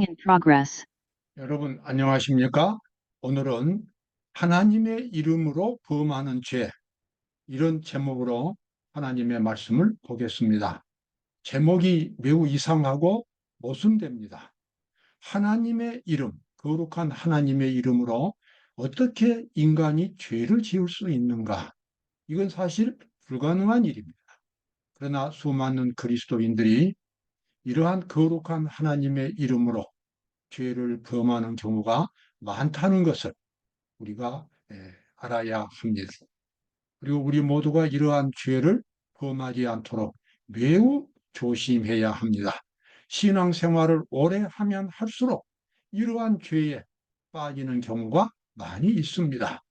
In progress. 여러분 안녕하십니까? 오늘은 하나님의 이름으로 범하는 죄, 이런 제목으로 하나님의 말씀을 보겠습니다. 제목이 매우 이상하고 모순됩니다. 하나님의 이름, 거룩한 하나님의 이름으로 어떻게 인간이 죄를 지을 수 있는가? 이건 사실 불가능한 일입니다. 그러나 수많은 그리스도인들이 이러한 거룩한 하나님의 이름으로 죄를 범하는 경우가 많다는 것을 우리가 알아야 합니다. 그리고 우리 모두가 이러한 죄를 범하지 않도록 매우 조심해야 합니다. 신앙생활을 오래 하면 할수록 이러한 죄에 빠지는 경우가 많이 있습니다.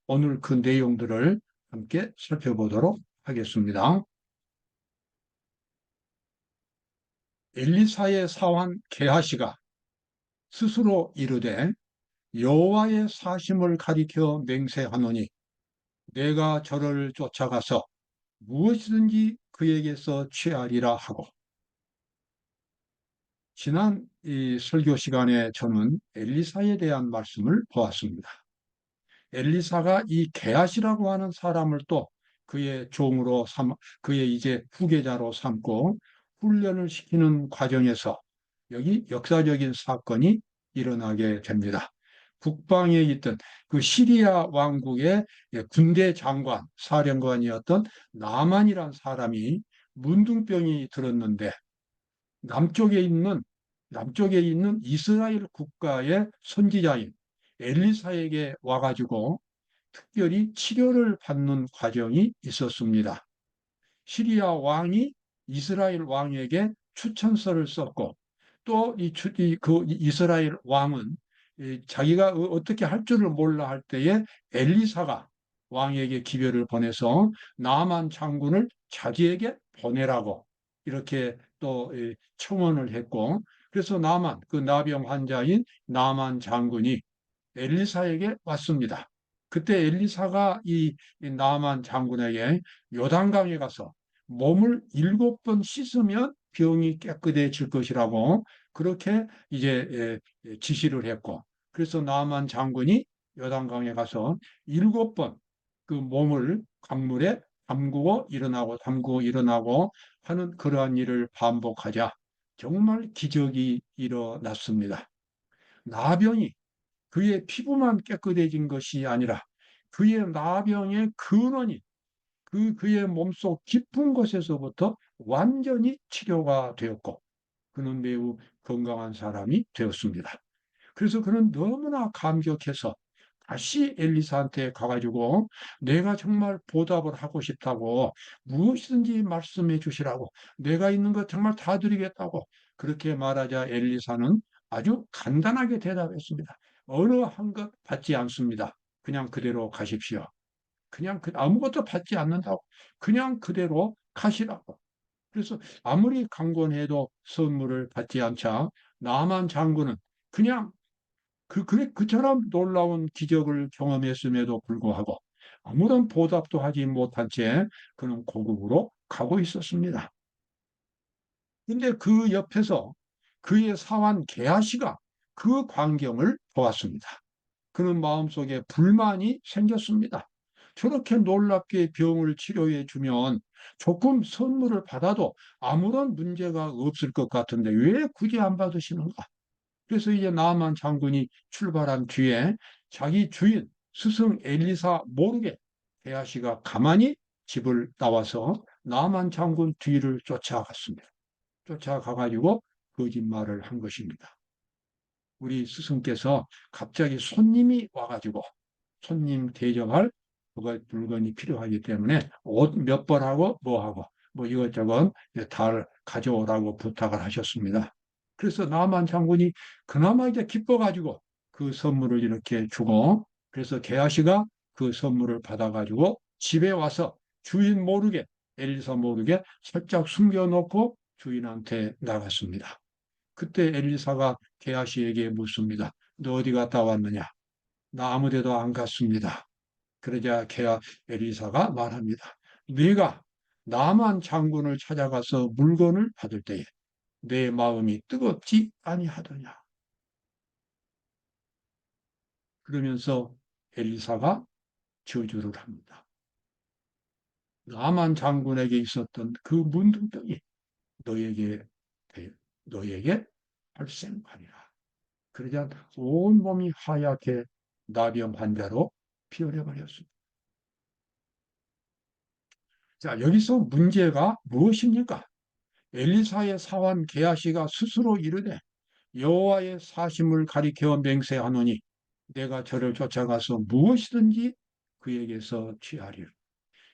오늘 그 내용들을 함께 살펴보도록 하겠습니다. 엘리사의 사환 게하시가 스스로 이르되 여호와의 사심을 가리켜 맹세하노니 내가 저를 쫓아가서 무엇이든지 그에게서 취하리라 하고, 지난 이 설교 시간에 저는 엘리사에 대한 말씀을 보았습니다. 엘리사가 이 게하시라고 하는 사람을 또 그의 종으로 그의 이제 후계자로 삼고 훈련을 시키는 과정에서 여기 역사적인 사건이 일어나게 됩니다. 북방에 있던 그 시리아 왕국의 군대 장관, 사령관이었던 나만이란 사람이 문둥병이 들었는데 남쪽에 있는 남쪽에 있는 이스라엘 국가의 선지자인 엘리사에게 와가지고 특별히 치료를 받는 과정이 있었습니다. 시리아 왕이 이스라엘 왕에게 추천서를 썼고 또 그 이스라엘 왕은 자기가 어떻게 할 줄을 몰라 할 때에 엘리사가 왕에게 기별을 보내서 나만 장군을 자기에게 보내라고 이렇게 또 청원을 했고, 그래서 그 나병 환자인 나만 장군이 엘리사에게 왔습니다. 그때 엘리사가 이 나만 장군에게 요단강에 가서 몸을 7번 씻으면 병이 깨끗해질 것이라고 그렇게 이제 지시를 했고, 그래서 나만 장군이 요단강에 가서 7번 그 몸을 강물에 담그고 일어나고 하는 그러한 일을 반복하자 정말 기적이 일어났습니다. 나병이 그의 피부만 깨끗해진 것이 아니라 그의 나병의 근원이 그의 몸속 깊은 곳에서부터 완전히 치료가 되었고 그는 매우 건강한 사람이 되었습니다. 그래서 그는 너무나 감격해서 다시 엘리사한테 가가지고 내가 정말 보답을 하고 싶다고 무엇이든지 말씀해 주시라고 내가 있는 것 정말 다 드리겠다고 그렇게 말하자 엘리사는 아주 간단하게 대답했습니다. 어느 한 것 받지 않습니다. 그냥 그대로 가십시오. 그냥 아무것도 받지 않는다고 그냥 그대로 가시라고. 그래서 아무리 강권해도 선물을 받지 않자 나만 장군은 그냥 그처럼 놀라운 기적을 경험했음에도 불구하고 아무런 보답도 하지 못한 채 그는 고국으로 가고 있었습니다. 근데 그 옆에서 그의 사환 게하시가 그 광경을 보았습니다. 그는 마음속에 불만이 생겼습니다. 저렇게 놀랍게 병을 치료해 주면 조금 선물을 받아도 아무런 문제가 없을 것 같은데 왜 굳이 안 받으시는가? 그래서 이제 나만 장군이 출발한 뒤에 자기 주인 스승 엘리사 모르게 게하시가 가만히 집을 나와서 나만 장군 뒤를 쫓아갔습니다. 쫓아가가지고 거짓말을 한 것입니다. 우리 스승께서 갑자기 손님이 와가지고 손님 대접할 물건이 필요하기 때문에 옷 몇 벌하고 뭐하고 뭐 이것저것 다 가져오라고 부탁을 하셨습니다. 그래서 나만 장군이 그나마 이제 기뻐가지고 그 선물을 이렇게 주고, 그래서 게하시가 그 선물을 받아가지고 집에 와서 주인 모르게 엘리사 모르게 살짝 숨겨놓고 주인한테 나갔습니다. 그때 엘리사가 게하시에게 묻습니다. 너 어디 갔다 왔느냐? 나 아무 데도 안 갔습니다. 그러자 엘리사가 말합니다. 네가 나만 장군을 찾아가서 물건을 받을 때에 내 마음이 뜨겁지 아니하더냐. 그러면서 엘리사가 저주를 합니다. 나만 장군에게 있었던 그 문둥병이 너에게 너에게 발생하리라. 그러자 온 몸이 하얗게 나병 환자로 피어나 버렸습니다. 자, 여기서 문제가 무엇입니까? 엘리사의 사환 게하시가 스스로 이르되 여호와의 사심을 가리켜 맹세하노니 내가 저를 쫓아가서 무엇이든지 그에게서 취하리라.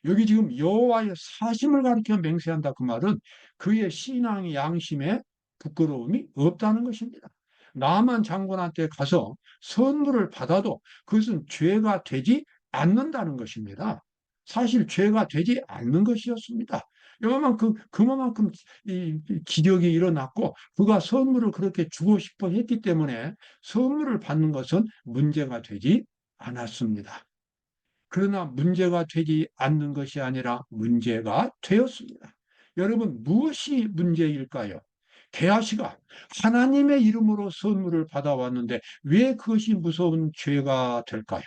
여기 지금 여호와의 사심을 가리켜 맹세한다 그 말은 그의 신앙의 양심에 부끄러움이 없다는 것입니다. 나만 장군한테 가서 선물을 받아도 그것은 죄가 되지 않는다는 것입니다. 사실 죄가 되지 않는 것이었습니다. 그만큼 이 기력이 일어났고 그가 선물을 그렇게 주고 싶어 했기 때문에 선물을 받는 것은 문제가 되지 않았습니다. 그러나 문제가 되지 않는 것이 아니라 문제가 되었습니다. 여러분, 무엇이 문제일까요? 게하시가 하나님의 이름으로 선물을 받아왔는데 왜 그것이 무서운 죄가 될까요?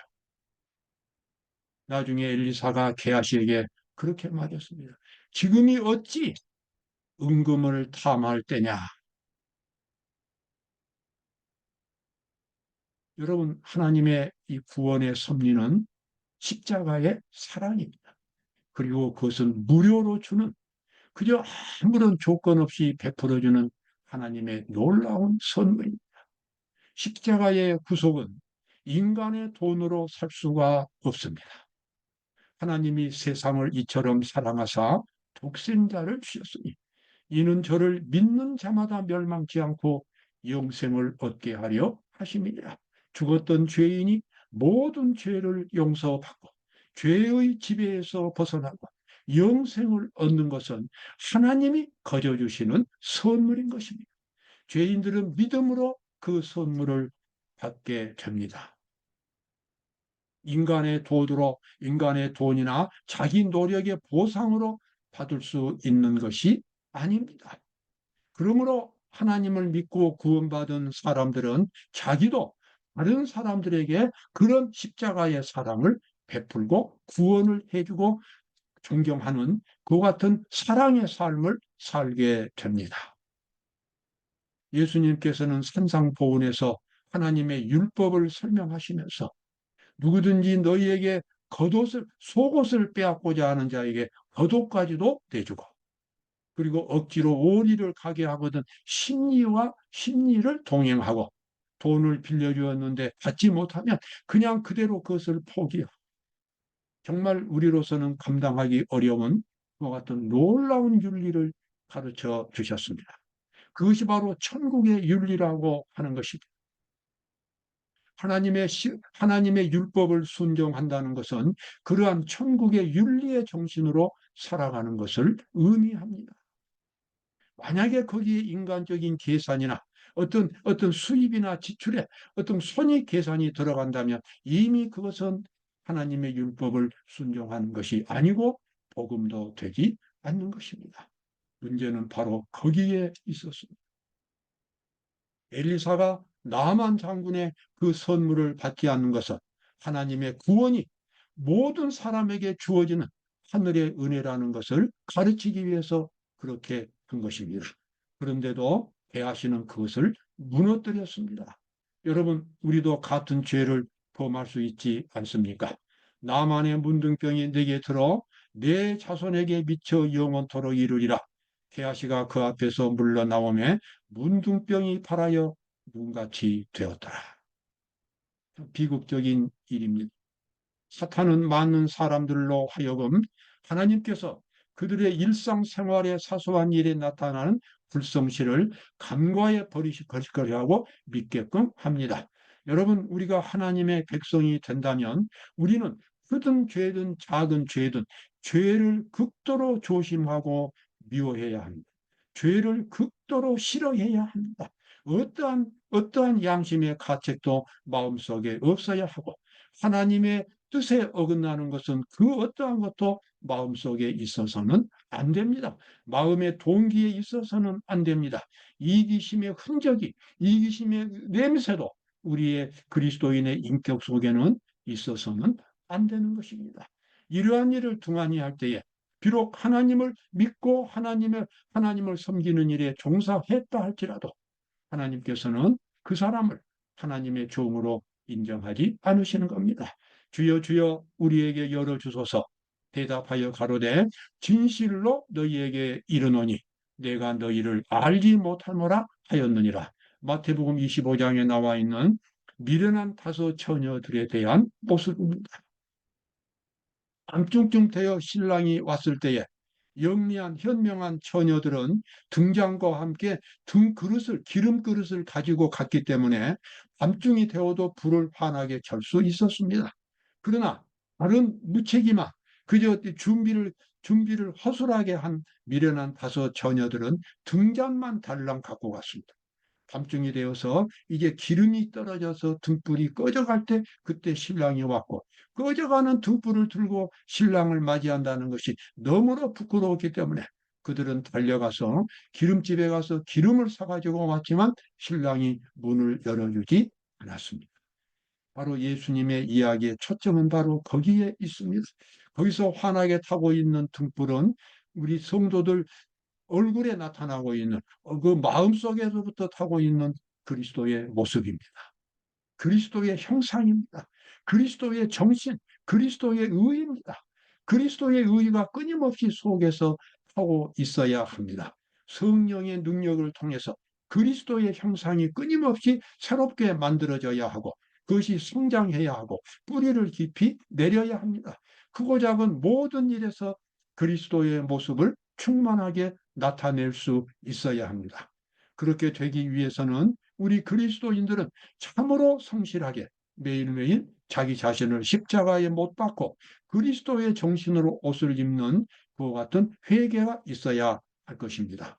나중에 엘리사가 게하시에게 그렇게 말했습니다. 지금이 어찌 은금을 탐할 때냐? 여러분, 하나님의 이 구원의 섭리는 십자가의 사랑입니다. 그리고 그것은 무료로 주는 그저 아무런 조건 없이 베풀어주는 하나님의 놀라운 선물입니다. 십자가의 구속은 인간의 돈으로 살 수가 없습니다. 하나님이 세상을 이처럼 사랑하사 독생자를 주셨으니 이는 저를 믿는 자마다 멸망치 않고 영생을 얻게 하려 하심이니라. 죽었던 죄인이 모든 죄를 용서받고 죄의 지배에서 벗어나고 영생을 얻는 것은 하나님이 거저 주시는 선물인 것입니다. 죄인들은 믿음으로 그 선물을 받게 됩니다. 인간의 도구로 인간의 돈이나 자기 노력의 보상으로 받을 수 있는 것이 아닙니다. 그러므로 하나님을 믿고 구원받은 사람들은 자기도 다른 사람들에게 그런 십자가의 사랑을 베풀고 구원을 해주고 존경하는 그 같은 사랑의 삶을 살게 됩니다. 예수님께서는 산상보훈에서 하나님의 율법을 설명하시면서 누구든지 너희에게 겉옷을 속옷을 빼앗고자 하는 자에게 겉옷까지도 내주고 그리고 억지로 오리를 가게 하거든 심리를 동행하고 돈을 빌려주었는데 받지 못하면 그냥 그대로 그것을 포기하고 정말 우리로서는 감당하기 어려운 그와 같은 놀라운 윤리를 가르쳐 주셨습니다. 그것이 바로 천국의 윤리라고 하는 것입니다. 하나님의 율법을 순종한다는 것은 그러한 천국의 윤리의 정신으로 살아가는 것을 의미합니다. 만약에 거기에 인간적인 계산이나 어떤 수입이나 지출에 어떤 손익 계산이 들어간다면 이미 그것은 하나님의 율법을 순종하는 것이 아니고 복음도 되지 않는 것입니다. 문제는 바로 거기에 있었습니다. 엘리사가 나만 장군의 그 선물을 받지 않는 것은 하나님의 구원이 모든 사람에게 주어지는 하늘의 은혜라는 것을 가르치기 위해서 그렇게 한 것입니다. 그런데도 게하시는 그것을 무너뜨렸습니다. 여러분, 우리도 같은 죄를 범할 수 있지 않습니까? 나만의 문둥병이 내게 들어 내 자손에게 미쳐 영원토록 이르리라. 게하시가 그 앞에서 물러나오매 문둥병이 발하여 눈같이 되었더라. 비극적인 일입니다. 사탄은 많은 사람들로 하여금 하나님께서 그들의 일상생활의 사소한 일에 나타나는 불성실을 간과해 버리실 거라고 믿게끔 합니다. 여러분, 우리가 하나님의 백성이 된다면 우리는 크든 죄든 작은 죄든 죄를 극도로 조심하고 미워해야 합니다. 죄를 극도로 싫어해야 합니다. 어떠한 양심의 가책도 마음속에 없어야 하고 하나님의 뜻에 어긋나는 것은 그 어떠한 것도 마음속에 있어서는 안 됩니다. 마음의 동기에 있어서는 안 됩니다. 이기심의 흔적이, 이기심의 냄새도 우리의 그리스도인의 인격 속에는 있어서는 안 되는 것입니다. 이러한 일을 등한히 할 때에 비록 하나님을 믿고 하나님을 섬기는 일에 종사했다 할지라도 하나님께서는 그 사람을 하나님의 종으로 인정하지 않으시는 겁니다. 주여 주여 우리에게 열어주소서. 대답하여 가로되 진실로 너희에게 이르노니 내가 너희를 알지 못하노라 하였느니라. 마태복음 25장에 나와 있는 미련한 다섯 처녀들에 대한 모습입니다. 암중쯤 되어 신랑이 왔을 때에 영리한 현명한 처녀들은 등잔과 함께 기름 그릇을 가지고 갔기 때문에 밤중이 되어도 불을 환하게 켤 수 있었습니다. 그러나 다른 무책임한 그저 준비를 허술하게 한 미련한 다섯 처녀들은 등잔만 달랑 갖고 갔습니다. 밤중이 되어서 이게 기름이 떨어져서 등불이 꺼져갈 때 그때 신랑이 왔고, 꺼져가는 등불을 들고 신랑을 맞이한다는 것이 너무나 부끄러웠기 때문에 그들은 달려가서 기름집에 가서 기름을 사가지고 왔지만 신랑이 문을 열어주지 않았습니다. 바로 예수님의 이야기의 초점은 바로 거기에 있습니다. 거기서 환하게 타고 있는 등불은 우리 성도들 얼굴에 나타나고 있는 그 마음속에서부터 타고 있는 그리스도의 모습입니다. 그리스도의 형상입니다. 그리스도의 정신, 그리스도의 의입니다. 그리스도의 의가 끊임없이 속에서 하고 있어야 합니다. 성령의 능력을 통해서 그리스도의 형상이 끊임없이 새롭게 만들어져야 하고 그것이 성장해야 하고 뿌리를 깊이 내려야 합니다. 크고 작은 모든 일에서 그리스도의 모습을 충만하게 나타낼 수 있어야 합니다. 그렇게 되기 위해서는 우리 그리스도인들은 참으로 성실하게 매일매일 자기 자신을 십자가에 못 박고 그리스도의 정신으로 옷을 입는 그와 같은 회개가 있어야 할 것입니다.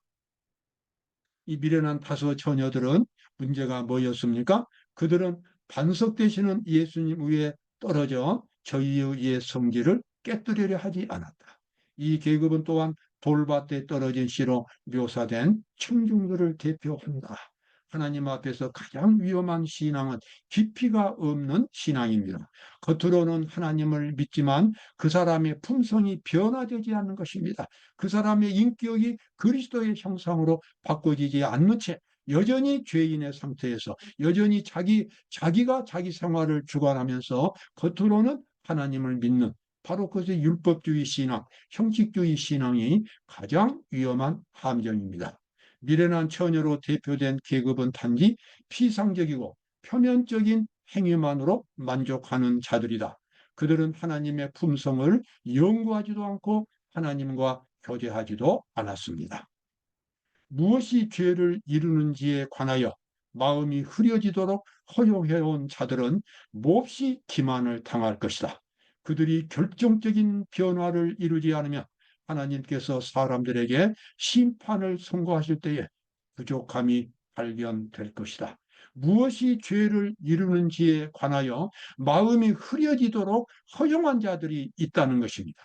이 미련한 다섯 처녀들은 문제가 뭐였습니까? 그들은 반석 되시는 예수님 위에 떨어져 저희의 성질을 깨뜨리려 하지 않았다. 이 계급은 또한 돌밭에 떨어진 씨로 묘사된 청중들을 대표합니다. 하나님 앞에서 가장 위험한 신앙은 깊이가 없는 신앙입니다. 겉으로는 하나님을 믿지만 그 사람의 품성이 변화되지 않는 것입니다. 그 사람의 인격이 그리스도의 형상으로 바꿔지지 않는 채 여전히 죄인의 상태에서 여전히 자기가 자기 생활을 주관하면서 겉으로는 하나님을 믿는 바로 그것이 율법주의 신앙, 형식주의 신앙이 가장 위험한 함정입니다. 미련한 처녀로 대표된 계급은 단지 피상적이고 표면적인 행위만으로 만족하는 자들이다. 그들은 하나님의 품성을 연구하지도 않고 하나님과 교제하지도 않았습니다. 무엇이 죄를 이루는지에 관하여 마음이 흐려지도록 허용해온 자들은 몹시 기만을 당할 것이다. 그들이 결정적인 변화를 이루지 않으면 하나님께서 사람들에게 심판을 선고하실 때에 부족함이 발견될 것이다. 무엇이 죄를 이루는지에 관하여 마음이 흐려지도록 허용한 자들이 있다는 것입니다.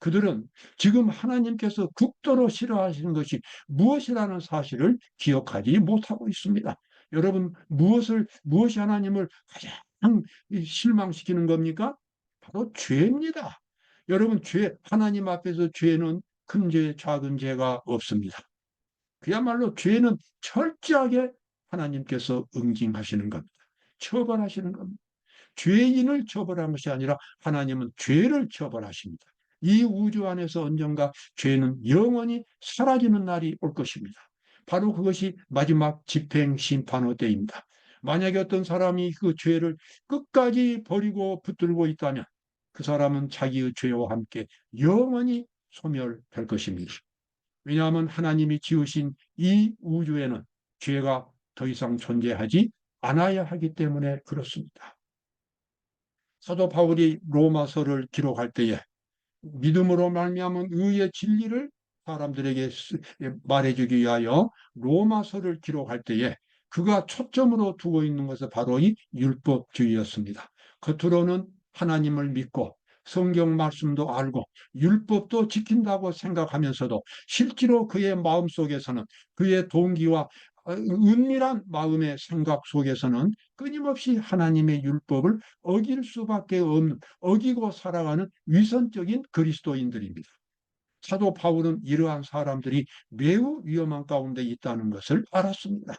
그들은 지금 하나님께서 극도로 싫어하시는 것이 무엇이라는 사실을 기억하지 못하고 있습니다. 여러분, 무엇이 하나님을 가장 실망시키는 겁니까? 바로 죄입니다. 여러분, 하나님 앞에서 죄는 큰 죄, 작은 죄가 없습니다. 그야말로 죄는 철저하게 하나님께서 응징하시는 겁니다. 처벌하시는 겁니다. 죄인을 처벌한 것이 아니라 하나님은 죄를 처벌하십니다. 이 우주 안에서 언젠가 죄는 영원히 사라지는 날이 올 것입니다. 바로 그것이 마지막 집행 심판의 때입니다. 만약에 어떤 사람이 그 죄를 끝까지 버리고 붙들고 있다면 그 사람은 자기의 죄와 함께 영원히 소멸될 것입니다. 왜냐하면 하나님이 지으신 이 우주에는 죄가 더 이상 존재하지 않아야 하기 때문에 그렇습니다. 사도 바울이 로마서를 기록할 때에 믿음으로 말미암은 의의 진리를 사람들에게 말해주기 위하여 로마서를 기록할 때에 그가 초점으로 두고 있는 것은 바로 이 율법주의였습니다. 겉으로는 하나님을 믿고 성경 말씀도 알고 율법도 지킨다고 생각하면서도 실제로 그의 마음속에서는 그의 동기와 은밀한 마음의 생각 속에서는 끊임없이 하나님의 율법을 어길 수밖에 없는, 어기고 살아가는 위선적인 그리스도인들입니다. 사도 바울은 이러한 사람들이 매우 위험한 가운데 있다는 것을 알았습니다.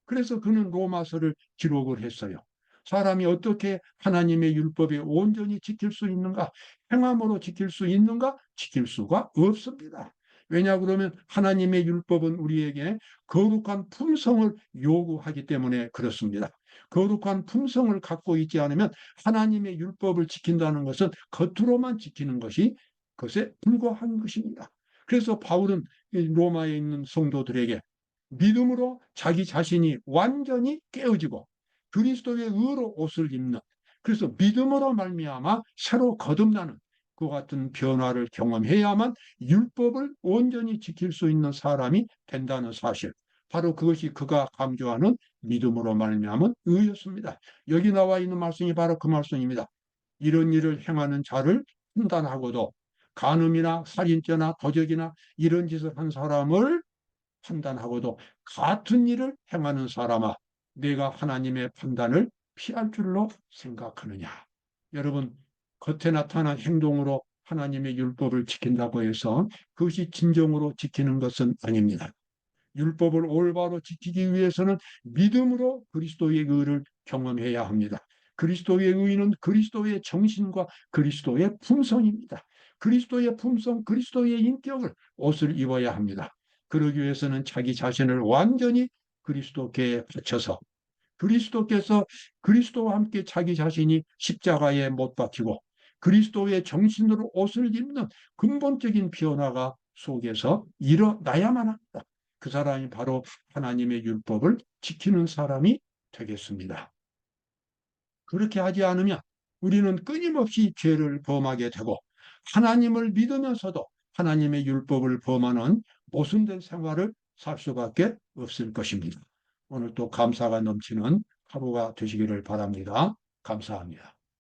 그래서 그는 로마서를 기록을 했어요. 사람이 어떻게 하나님의 율법에 온전히 지킬 수 있는가? 행함으로 지킬 수 있는가? 지킬 수가 없습니다. 왜냐 그러면 하나님의 율법은 우리에게 거룩한 품성을 요구하기 때문에 그렇습니다. 거룩한 품성을 갖고 있지 않으면 하나님의 율법을 지킨다는 것은 겉으로만 지키는 것이 그것에 불과한 것입니다. 그래서 바울은 로마에 있는 성도들에게 믿음으로 자기 자신이 완전히 깨어지고 그리스도의 의로 옷을 입는, 그래서 믿음으로 말미암아 새로 거듭나는 그 같은 변화를 경험해야만 율법을 온전히 지킬 수 있는 사람이 된다는 사실, 바로 그것이 그가 강조하는 믿음으로 말미암은 의였습니다. 여기 나와 있는 말씀이 바로 그 말씀입니다. 이런 일을 행하는 자를 판단하고도 간음이나 살인죄나 도적이나 이런 짓을 한 사람을 판단하고도 같은 일을 행하는 사람아, 내가 하나님의 판단을 피할 줄로 생각하느냐. 여러분, 겉에 나타난 행동으로 하나님의 율법을 지킨다고 해서 그것이 진정으로 지키는 것은 아닙니다. 율법을 올바로 지키기 위해서는 믿음으로 그리스도의 의를 경험해야 합니다. 그리스도의 의는 그리스도의 정신과 그리스도의 품성입니다. 그리스도의 품성, 그리스도의 인격을 옷을 입어야 합니다. 그러기 위해서는 자기 자신을 완전히 그리스도께 바쳐서 그리스도께서 그리스도와 함께 자기 자신이 십자가에 못 박히고 그리스도의 정신으로 옷을 입는 근본적인 변화가 속에서 일어나야만 합니다. 그 사람이 바로 하나님의 율법을 지키는 사람이 되겠습니다. 그렇게 하지 않으면 우리는 끊임없이 죄를 범하게 되고 하나님을 믿으면서도 하나님의 율법을 범하는 모순된 생활을 살 수밖에 없을 것입니다. 오늘 또 감사가 넘치는 하루가 되시기를 바랍니다. 감사합니다.